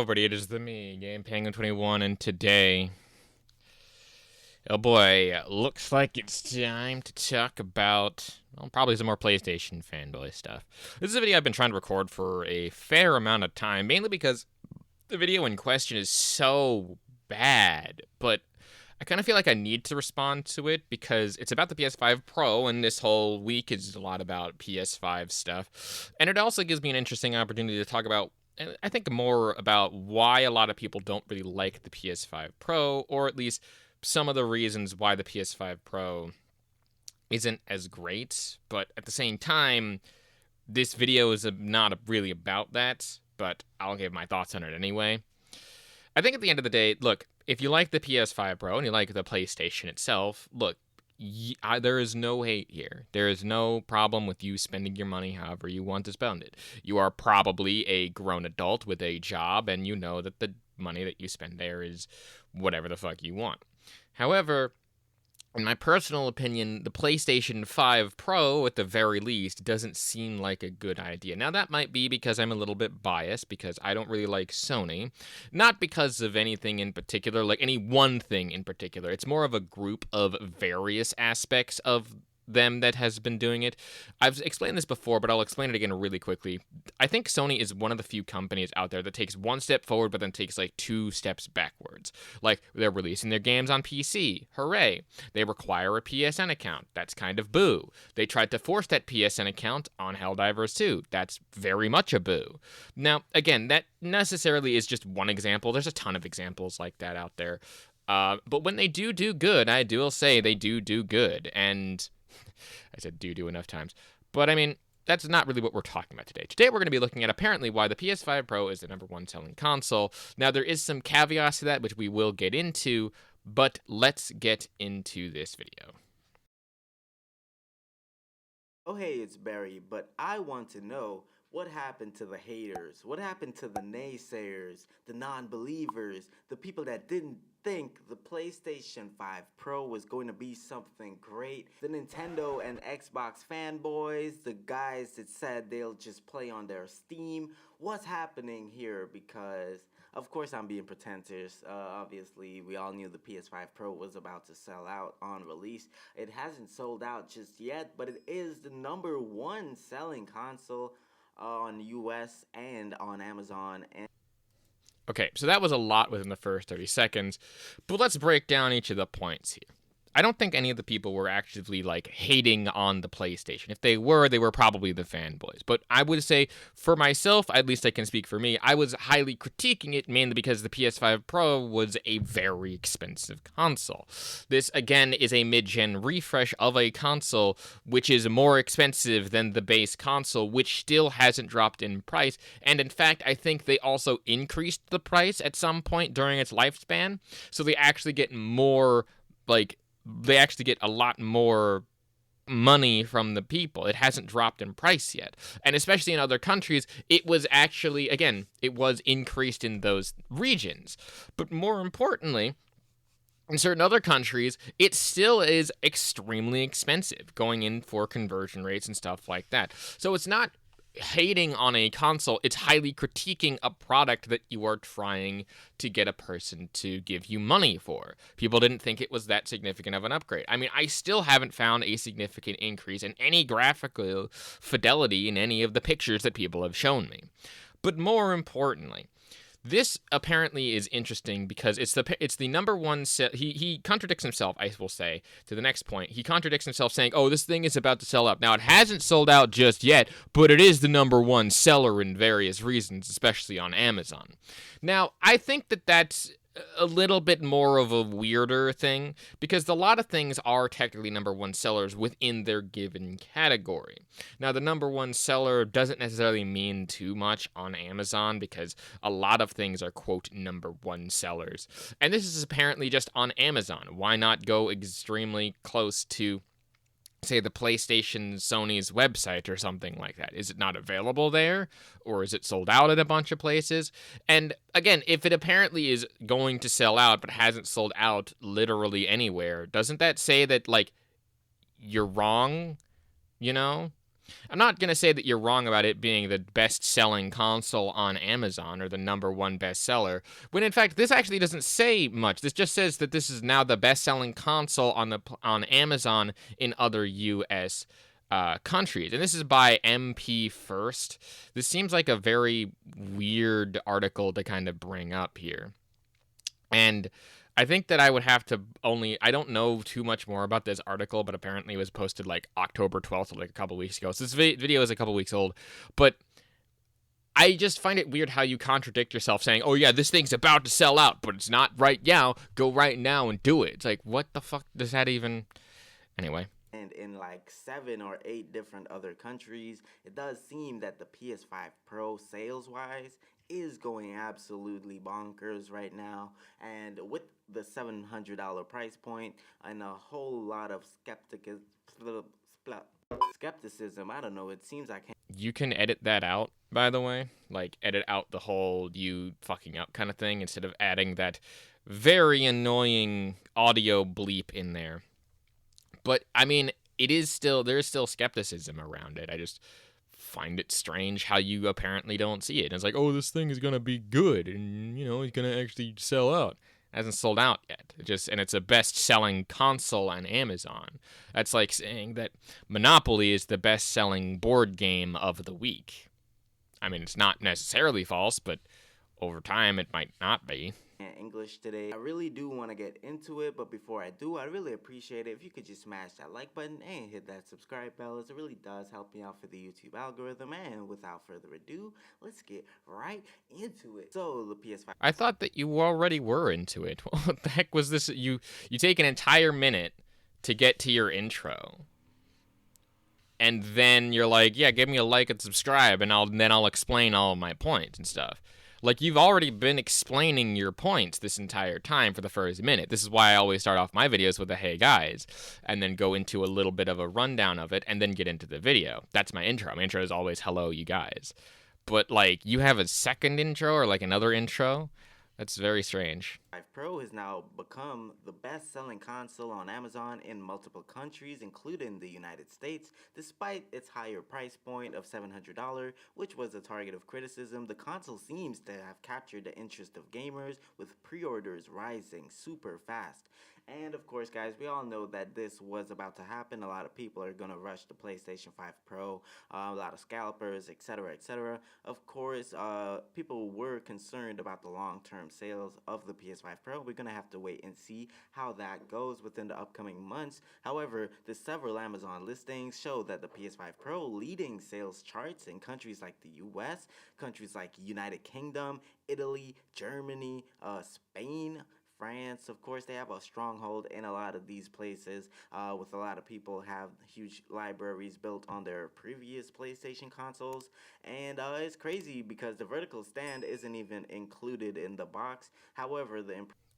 everybody, it is the me, Game Penguin 21, and today, oh boy, looks like it's time to talk about, well, probably some more PlayStation Fanboy stuff. This is a video I've been trying to record for a fair amount of time, mainly because the video in question is so bad, but I kind of feel like I need to respond to it because it's about the PS5 Pro, and this whole week is a lot about PS5 stuff. And it also gives me an interesting opportunity to talk about, I think, more about why a lot of people don't really like the PS5 Pro, or at least some of the reasons why the PS5 Pro isn't as great. But at the same time, this video is not really about that, but I'll give my thoughts on it anyway. I think at the end of the day, look, if you like the PS5 Pro and you like the PlayStation itself, look, there is no hate here. There is no problem with you spending your money however you want to spend it. You are probably a grown adult with a job, and you know that the money that you spend there is whatever the fuck you want. However, in my personal opinion, the PlayStation 5 Pro, at the very least, doesn't seem like a good idea. Now, that might be because I'm a little bit biased, because I don't really like Sony. Not because of anything in particular, like any one thing in particular. It's more of a group of various aspects of them that has been doing it. I've explained this before, but I'll explain it again really quickly. I think Sony is one of the few companies out there that takes one step forward but then takes like two steps backwards. Like, they're releasing their games on PC. Hooray. They require a PSN account. That's kind of boo. They tried to force that PSN account on Helldivers 2. That's very much a boo. Now, again, that necessarily is just one example. There's a ton of examples like that out there. But when they do good, I will say they do good. And I said do enough times. But I mean, that's not really what we're talking about today. Today we're going to be looking at apparently why the PS5 Pro is the #1 selling console. Now, there is some caveats to that, which we will get into, but let's get into this video. Oh, hey, it's Barry, but I want to know what happened to the haters? What happened to the naysayers, the non-believers, the people that didn't think the PlayStation 5 Pro was going to be something great? The Nintendo and Xbox fanboys, the guys that said they'll just play on their Steam. What's happening here? Because, of course, I'm being pretentious. Obviously, we all knew the PS5 Pro was about to sell out on release. It hasn't sold out just yet, but it is the #1 selling console on US and on Amazon. And Okay, so that was a lot within the first 30 seconds, but let's break down each of the points here. I don't think any of the people were actively, like, hating on the PlayStation. If they were probably the fanboys. But I would say, for myself, at least I can speak for me, I was highly critiquing it, mainly because the PS5 Pro was a very expensive console. This, again, is a mid-gen refresh of a console, which is more expensive than the base console, which still hasn't dropped in price. And in fact, I think they also increased the price at some point during its lifespan. So they actually get more, they actually get a lot more money from the people. It hasn't dropped in price yet. And especially in other countries, it was actually, again, it was increased in those regions. But more importantly, in certain other countries, it still is extremely expensive, going in for conversion rates and stuff like that. So it's not hating on a console, it's highly critiquing a product that you are trying to get a person to give you money for. People didn't think it was that significant of an upgrade. I mean, I still haven't found a significant increase in any graphical fidelity in any of the pictures that people have shown me. But more importantly, this apparently is interesting because it's the #1 he contradicts himself, I will say, to the next point. He contradicts himself saying, oh, this thing is about to sell out. Now, it hasn't sold out just yet, but it is the #1 seller in various reasons, especially on Amazon. Now, I think that that's a little bit more of a weirder thing, because a lot of things are technically #1 sellers within their given category. Now, the #1 seller doesn't necessarily mean too much on Amazon, because a lot of things are, quote, #1 sellers. And this is apparently just on Amazon. Why not go extremely close to, say, the PlayStation Sony's website or something like that? Is it not available there? Or is it sold out at a bunch of places? And again, if it apparently is going to sell out but hasn't sold out literally anywhere, doesn't that say that, like, you're wrong? You know? I'm not going to say that you're wrong about it being the best-selling console on Amazon or the #1 bestseller, when in fact this actually doesn't say much. This just says that this is now the best-selling console on Amazon in other U.S. Countries, and this is by MP First. This seems like a very weird article to kind of bring up here, and I think that I would have to I don't know too much more about this article, but apparently it was posted like October 12th, like a couple weeks ago. So this video is a couple weeks old, but I just find it weird how you contradict yourself saying, oh yeah, this thing's about to sell out, but it's not right now. Go right now and do it. It's like, what the fuck does that even... Anyway. And in like 7 or 8 different other countries, it does seem that the PS5 Pro sales-wise is going absolutely bonkers right now. And with the $700 price point and a whole lot of skepticism, I don't know, it seems like... You can edit that out, by the way. Like, edit out the whole you fucking up kind of thing instead of adding that very annoying audio bleep in there. But, I mean, there's still skepticism around it. I just find it strange how you apparently don't see it. And it's like, oh, this thing is going to be good, and, you know, it's going to actually sell out. It hasn't sold out yet. And it's a best-selling console on Amazon. That's like saying that Monopoly is the best-selling board game of the week. I mean, it's not necessarily false, but over time it might not be. English today. I really do want to get into it, but before I do, I'd really appreciate it if you could just smash that like button and hit that subscribe bell, as it really does help me out for the YouTube algorithm. And without further ado, let's get right into it. So the PS5. I thought that you already were into it. What the heck was this? You take an entire minute to get to your intro, and then you're like, yeah, give me a like and subscribe, and then I'll explain all of my points and stuff. Like, you've already been explaining your points this entire time for the first minute. This is why I always start off my videos with a hey guys, and then go into a little bit of a rundown of it, and then get into the video. That's my intro. My intro is always hello, you guys. But, like, you have a second intro or, like, another intro? That's very strange. PS5 Pro has now become the best-selling console on Amazon in multiple countries, including the United States. Despite its higher price point of $700, which was a target of criticism, the console seems to have captured the interest of gamers, with pre-orders rising super fast. And of course, guys, we all know that this was about to happen. A lot of people are going to rush the PlayStation 5 Pro, a lot of scalpers, etc., etc. Of course, people were concerned about the long-term sales of the PS5 Pro. We're going to have to wait and see how that goes within the upcoming months. However, the several Amazon listings show that the PS5 Pro leading sales charts in countries like the US, countries like United Kingdom, Italy, Germany, Spain, France. Of course, they have a stronghold in a lot of these places, with a lot of people have huge libraries built on their previous PlayStation consoles. And it's crazy because the vertical stand isn't even included in the box. However,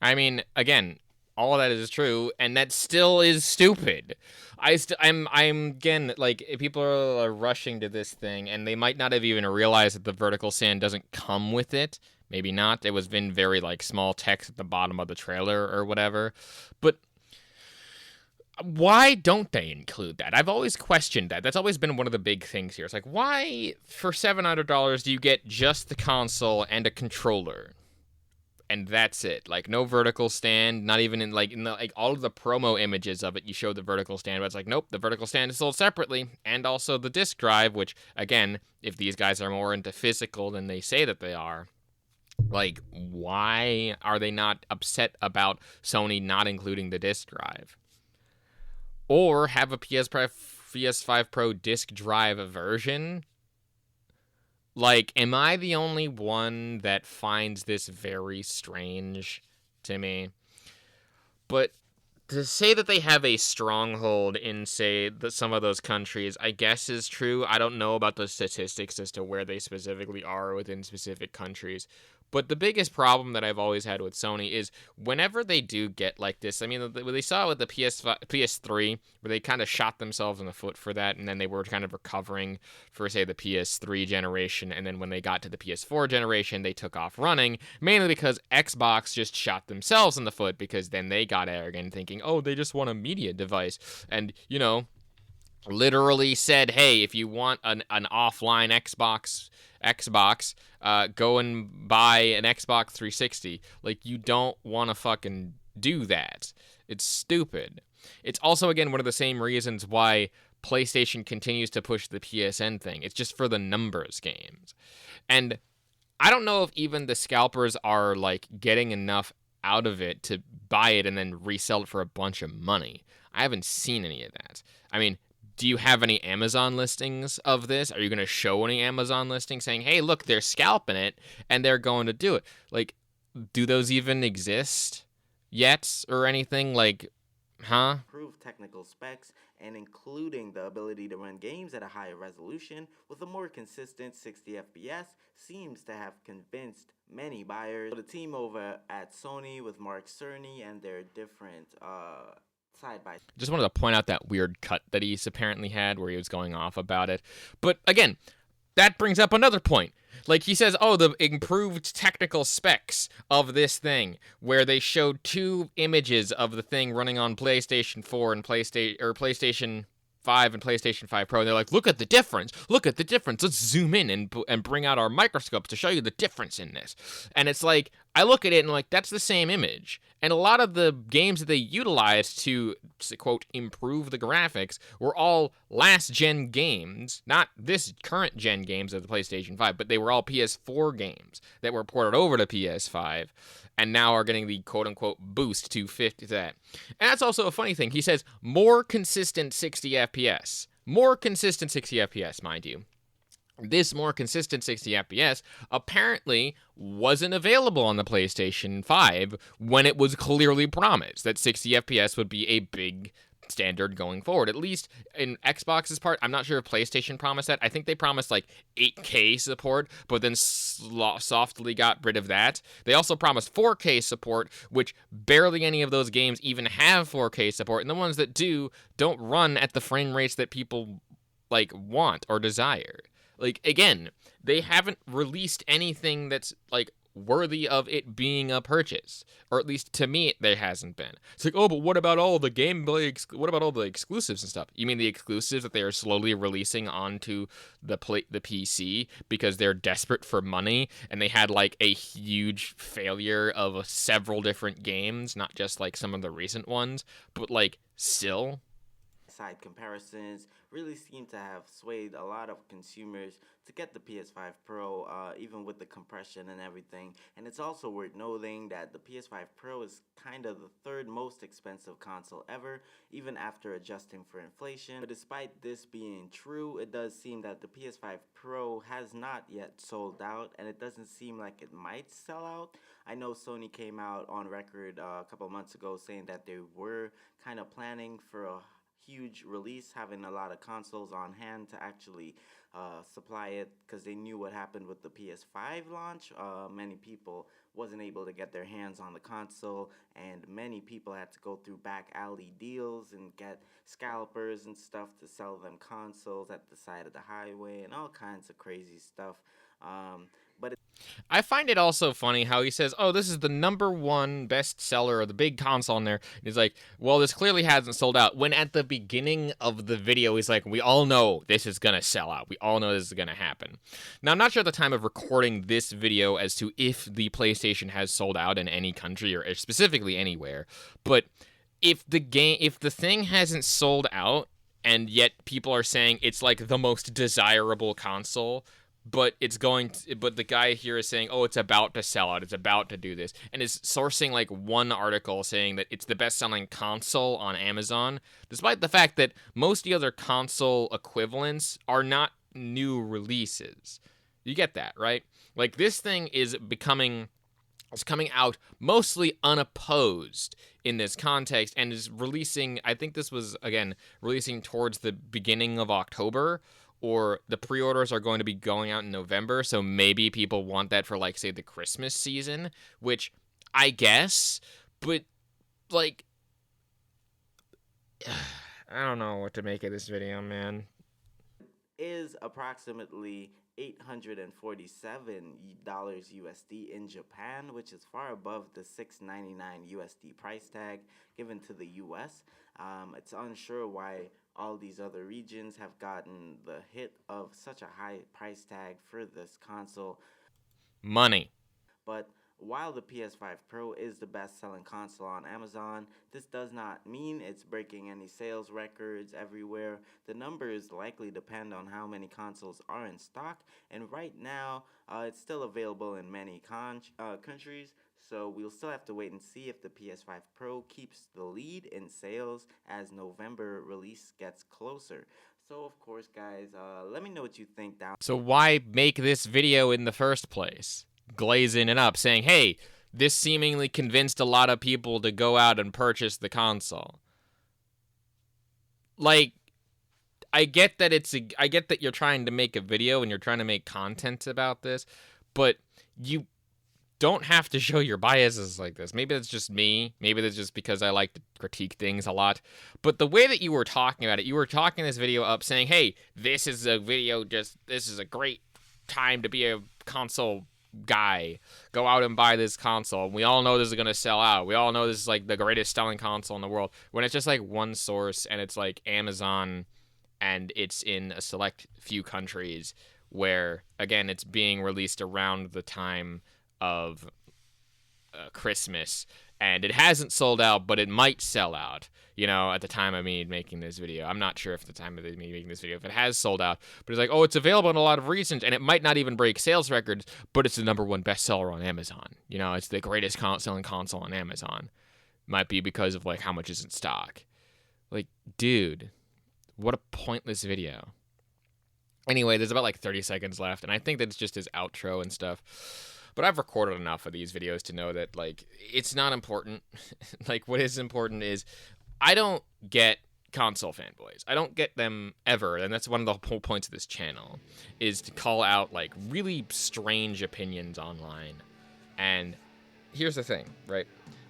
I mean, again, all of that is true, and that still is stupid. I'm again, like, people are rushing to this thing, and they might not have even realized that the vertical stand doesn't come with it. Maybe not. It was been very, like, small text at the bottom of the trailer or whatever. But why don't they include that? I've always questioned that. That's always been one of the big things here. It's like, why, for $700, do you get just the console and a controller? And that's it. Like, no vertical stand, not even in, like, all of the promo images of it, you show the vertical stand, but it's like, nope, the vertical stand is sold separately, and also the disc drive, which, again, if these guys are more into physical than they say that they are, like, why are they not upset about Sony not including the disc drive? Or have a PS5 Pro disc drive version? Like, am I the only one that finds this very strange to me? But to say that they have a stronghold in, say, some of those countries, I guess is true. I don't know about the statistics as to where they specifically are within specific countries. But the biggest problem that I've always had with Sony is whenever they do get like this, I mean, they saw it with the PS3, where they kind of shot themselves in the foot for that, and then they were kind of recovering for, say, the PS3 generation, and then when they got to the PS4 generation, they took off running, mainly because Xbox just shot themselves in the foot, because then they got arrogant, thinking, oh, they just want a media device, and, you know, literally said, "Hey, if you want an offline Xbox, go and buy an Xbox 360." Like, you don't want to fucking do that. It's stupid. It's also, again, one of the same reasons why PlayStation continues to push the PSN thing. It's just for the numbers games. And I don't know if even the scalpers are like getting enough out of it to buy it and then resell it for a bunch of money. I haven't seen any of that. I mean, do you have any Amazon listings of this? Are you going to show any Amazon listings saying, "Hey, look, they're scalping it and they're going to do it"? Like, do those even exist yet or anything? Like, huh? Improved technical specs and including the ability to run games at a higher resolution with a more consistent 60 FPS seems to have convinced many buyers. The team over at Sony with Mark Cerny and their different side by Just wanted to point out that weird cut that he's apparently had where he was going off about it. But again, that brings up another point. Like, he says, oh, the improved technical specs of this thing, where they showed two images of the thing running on PlayStation 4 and PlayStation 5 and PlayStation 5 Pro. And they're like, look at the difference. Look at the difference. Let's zoom in and bring out our microscopes to show you the difference in this. And it's like, I look at it and like, that's the same image. And a lot of the games that they utilized to, quote, improve the graphics were all last-gen games, not this current-gen games of the PlayStation 5, but they were all PS4 games that were ported over to PS5 and now are getting the quote-unquote boost to 50 to that. And that's also a funny thing. He says more consistent 60 FPS. More consistent 60 FPS, mind you. This more consistent 60 FPS apparently wasn't available on the PlayStation 5 when it was clearly promised that 60 FPS would be a big standard going forward. At least in Xbox's part, I'm not sure if PlayStation promised that. I think they promised like 8K support, but then softly got rid of that. They also promised 4K support, which barely any of those games even have 4K support, and the ones that do don't run at the frame rates that people like want or desire. Like, again, they haven't released anything that's, like, worthy of it being a purchase. Or at least, to me, there hasn't been. It's like, oh, but what about all the gameplay, what about all the exclusives and stuff? You mean the exclusives that they are slowly releasing onto the PC because they're desperate for money, and they had, like, a huge failure of several different games, not just, like, some of the recent ones, but, like, still? side comparisons really seem to have swayed a lot of consumers to get the PS5 Pro, even with the compression and everything. And it's also worth noting that the PS5 Pro is kind of the third most expensive console ever, even after adjusting for inflation. But despite this being true, it does seem that the PS5 Pro has not yet sold out, and it doesn't seem like it might sell out. I know Sony came out on record a couple months ago saying that they were kind of planning for a huge release, having a lot of consoles on hand to actually supply it because they knew what happened with the PS5 launch. Many people wasn't able to get their hands on the console, and many people had to go through back alley deals and get scalpers and stuff to sell them consoles at the side of the highway and all kinds of crazy stuff. But I find it also funny how he says, oh, this is the #1 bestseller of the big console in there. And he's like, well, this clearly hasn't sold out. When at the beginning of the video, he's like, we all know this is going to sell out. We all know this is going to happen. Now, I'm not sure at the time of recording this video as to if the PlayStation has sold out in any country or specifically anywhere. But if the thing hasn't sold out and yet people are saying it's like the most desirable console, but the guy here is saying, oh, it's about to sell out, it's about to do this, and is sourcing like one article saying that it's the best-selling console on Amazon, despite the fact that most of the other console equivalents are not new releases. You get that, right? Like, this thing is coming out mostly unopposed in this context and is releasing, I think this was, again, releasing towards the beginning of October, or the pre-orders are going to be going out in November, so maybe people want that for, like, say, the Christmas season, which I guess, but, like, I don't know what to make of this video, man. is approximately $847 USD in Japan, which is far above the $699 USD price tag given to the US. It's unsure why all these other regions have gotten the hit of such a high price tag for this console. Money. But while the PS5 Pro is the best selling console on Amazon, this does not mean it's breaking any sales records everywhere. The numbers likely depend on how many consoles are in stock, and right now it's still available in many countries. So we'll still have to wait and see if the PS5 Pro keeps the lead in sales as November release gets closer. So of course, guys, let me know what you think down. So why make this video in the first place? Glazing it up, saying, hey, this seemingly convinced a lot of people to go out and purchase the console. Like, I get that you're trying to make a video and you're trying to make content about this, but you don't have to show your biases like this. Maybe that's just me. Maybe that's just because I like to critique things a lot. But the way that you were talking about it, you were talking this video up saying, hey, this is a great time to be a console guy. Go out and buy this console. We all know this is going to sell out. We all know this is like the greatest selling console in the world. When it's just like one source and it's like Amazon and it's in a select few countries where, again, it's being released around the time of Christmas, and it hasn't sold out, but it might sell out, at the time of me making this video. I'm not sure if the time of me making this video, if it has sold out, but it's like, oh, it's available in a lot of regions, and it might not even break sales records, but it's the #1 bestseller on Amazon. It's the greatest selling console on Amazon. Might be because of, like, how much is in stock. Like, dude, what a pointless video. Anyway, there's about, like, 30 seconds left, and I think that's just his outro and stuff. But I've recorded enough of these videos to know that, like, it's not important. Like, what is important is I don't get console fanboys. I don't get them ever, and that's one of the whole points of this channel, is to call out, like, really strange opinions online. And here's the thing, right?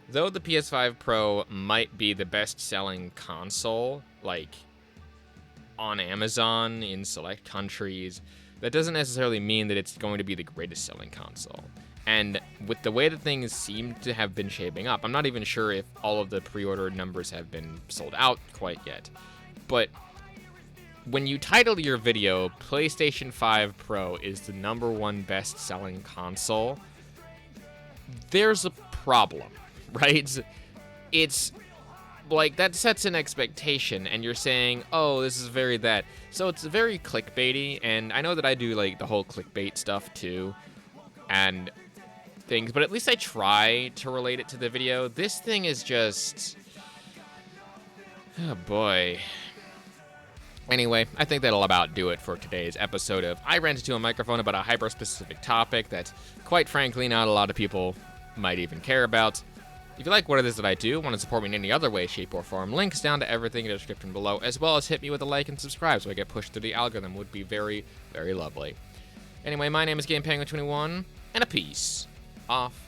Though the PS5 Pro might be the best-selling console, like, on Amazon in select countries, that doesn't necessarily mean that it's going to be the greatest selling console. And with the way that things seem to have been shaping up, I'm not even sure if all of the pre-order numbers have been sold out quite yet. But when you title your video, PlayStation 5 Pro is the #1 best selling console, there's a problem, right? It's like, that sets an expectation, and you're saying, oh, this is very that. So it's very clickbaity, and I know that I do, like, the whole clickbait stuff, too, and things, but at least I try to relate it to the video. This thing is just... oh, boy. Anyway, I think that'll about do it for today's episode of I Rant Into a Microphone about a hyper-specific topic that, quite frankly, not a lot of people might even care about. If you like what it is that I do, want to support me in any other way, shape, or form, links down to everything in the description below, as well as hit me with a like and subscribe so I get pushed through the algorithm, would be very, very lovely. Anyway, my name is GamePenguin21, and a peace off